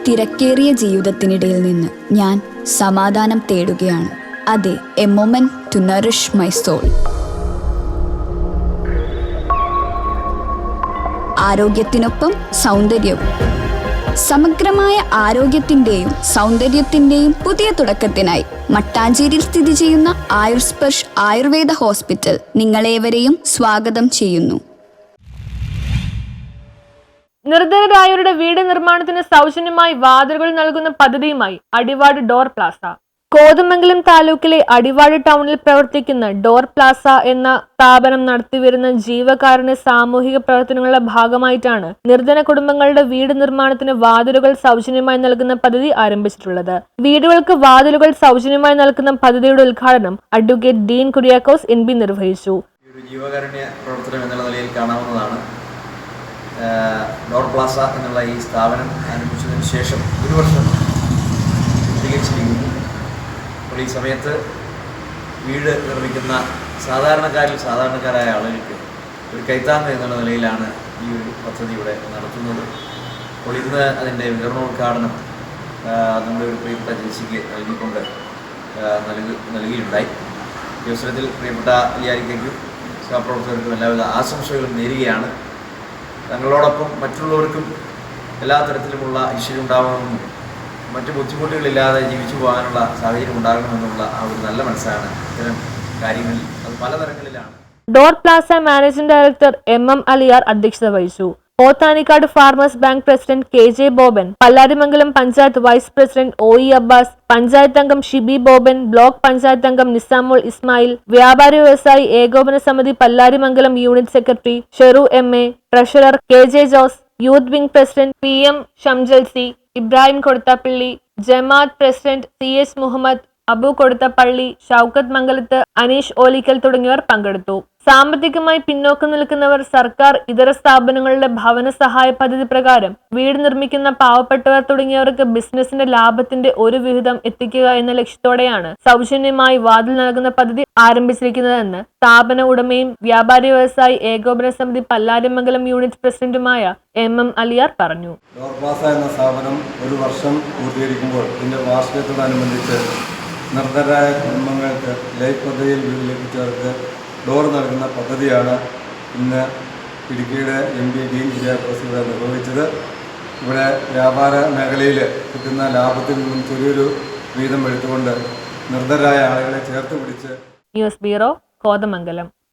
തിരക്കേറിയ ജീവിതത്തിനിടയിൽ നിന്ന് ഞാൻ സമാധാനം തേടുകയാണ്. അതെ, a moment to nourish my soul. ആരോഗ്യത്തിനൊപ്പം സൗന്ദര്യവും. സമഗ്രമായ ആരോഗ്യത്തിൻ്റെയും സൗന്ദര്യത്തിൻ്റെയും പുതിയ തുടക്കത്തിനായി മട്ടാഞ്ചേരിയിൽ സ്ഥിതി ചെയ്യുന്ന ആയുർസ്പർശ് ആയുർവേദ ഹോസ്പിറ്റൽ നിങ്ങളേവരെയും സ്വാഗതം ചെയ്യുന്നു. നിർധനരായവരുടെ വീട് നിർമ്മാണത്തിന് സൗജന്യമായി വാതിലുകൾ നൽകുന്ന പദ്ധതിയുമായി അടിവാട് ഡോർ പ്ലാസ. കോതമംഗലം താലൂക്കിലെ അടിവാട് ടൗണിൽ പ്രവർത്തിക്കുന്ന ഡോർ പ്ലാസ എന്ന സ്ഥാപനം നടത്തിവരുന്ന ജീവകാരുണ്യ സാമൂഹിക പ്രവർത്തനങ്ങളുടെ ഭാഗമായിട്ടാണ് നിർധന കുടുംബങ്ങളുടെ വീട് നിർമ്മാണത്തിന് വാതിലുകൾ സൗജന്യമായി നൽകുന്ന പദ്ധതി ആരംഭിച്ചിട്ടുള്ളത്. വീടുകൾക്ക് വാതിലുകൾ സൗജന്യമായി നൽകുന്ന പദ്ധതിയുടെ ഉദ്ഘാടനം അഡ്വക്കേറ്റ് ഡീൻ കുര്യാക്കോസ് NB നിർവഹിച്ചു. ജീവകാരുണ്യ പ്രവർത്തനം എന്നുള്ള നിലയിൽ കാണാവുന്നതാണ്. ഡോർ പ്ലാസ എന്നുള്ള ഈ സ്ഥാപനം ആരംഭിച്ചതിന് ശേഷം 1 വർഷം പൂർത്തീകരിച്ചിരിക്കുന്നു. അപ്പോൾ ഈ സമയത്ത് വീട് നിർമ്മിക്കുന്ന സാധാരണക്കാരായ ആളുകൾക്ക് ഒരു കൈത്താങ്ങ് എന്നുള്ള നിലയിലാണ് ഈ ഒരു പദ്ധതി ഇവിടെ നടത്തുന്നത്. അപ്പോൾ ഇന്ന് അതിൻ്റെ വിതരണോദ്ഘാടനം നമ്മുടെ ഒരു പ്രിയപ്പെട്ട ജൻസിക്ക് നൽകിക്കൊണ്ട് നൽകിയിട്ടുണ്ടായി. ഈ അവസരത്തിൽ പ്രിയപ്പെട്ട ലിയാരിക്കും സഹപ്രവർത്തകർക്കും എല്ലാവിധ ആശംസകളും നേരുകയാണ്. തങ്ങളോടൊപ്പം മറ്റുള്ളവർക്കും എല്ലാ തരത്തിലുമുള്ള ഐശ്വര്യം ഉണ്ടാവണമെന്നും മറ്റു ബുദ്ധിമുട്ടുകളില്ലാതെ ജീവിച്ചു പോകാനുള്ള സാഹചര്യം ഉണ്ടാകണമെന്നുള്ള ആ ഒരു നല്ല മനസ്സാണ് ഇത്തരം കാര്യങ്ങളിൽ. അത് പലതരങ്ങളിലാണ്. Door plaza managing director MM Aliyar അധ്യക്ഷത വഹിച്ചു. Pothanikkad farmers bank president KJ Boban, Pallarimangalam panchayat vice president OE Abbas, panchayat അംഗം ഷിബി ബോബൻ, ബ്ലോക്ക് പഞ്ചായത്ത് അംഗം നിസാമുൽ ഇസ്മായിൽ, വ്യാപാരി വ്യവസായി ഏകോപന സമിതി Pallarimangalam unit secretary Sheru MA, treasurer KJ Jose, youth wing president PM Shamjal C, Ibrahim Koduthappally, ജമാഅത്ത് പ്രസിഡന്റ് CH മുഹമ്മദ്, അബു കൊടുത്തപ്പള്ളി, ഷൗക്കത്ത് മംഗലത്ത്, അനീഷ് ഓലിക്കൽ തുടങ്ങിയവർ പങ്കെടുത്തു. സാമ്പത്തികമായി പിന്നോക്കം നിൽക്കുന്നവർ സർക്കാർ ഇതര സ്ഥാപനങ്ങളുടെ ഭവന സഹായ പദ്ധതി പ്രകാരം വീട് നിർമ്മിക്കുന്ന പാവപ്പെട്ടവർ തുടങ്ങിയവർക്ക് ബിസിനസിന്റെ ലാഭത്തിന്റെ ഒരു വിഹിതം എത്തിക്കുക എന്ന ലക്ഷ്യത്തോടെയാണ് സൗജന്യമായി വാതിൽ നൽകുന്ന പദ്ധതി ആരംഭിച്ചിരിക്കുന്നതെന്ന് സ്ഥാപന ഉടമയും വ്യാപാരി വ്യവസായി ഏകോപന സമിതി പല്ലാരിമംഗലം യൂണിറ്റ് പ്രസിഡന്റുമായ MM അലിയാർ പറഞ്ഞു. ഡോർ പ്ലാസ എന്ന സ്ഥാപനം 1 വർഷം പൂർത്തീകരിക്കുമ്പോൾ ഇതിന്റെ വാർഷികത്തോടനുബന്ധിച്ച് നിർധനരായ കുടുംബങ്ങൾക്ക് ലൈഫ് പദ്ധതിയിൽ വീട് ലഭിച്ചവർക്ക് ഡോർ നൽകുന്ന പദ്ധതിയാണ് ഇന്ന് ഇടുക്കിയുടെ MD ഡീൻ കുര്യാക്കോസ് ഇവിടെ നിർവഹിച്ചത്. ഇവിടെ വ്യാപാര മേഖലയിൽ കിട്ടുന്ന ലാഭത്തിൽ നിന്നും ചെറിയൊരു വീതം എടുത്തുകൊണ്ട് നിർധനരായ ആളുകളെ ചേർത്ത് പിടിച്ച്. News bureau, Kothamangalam.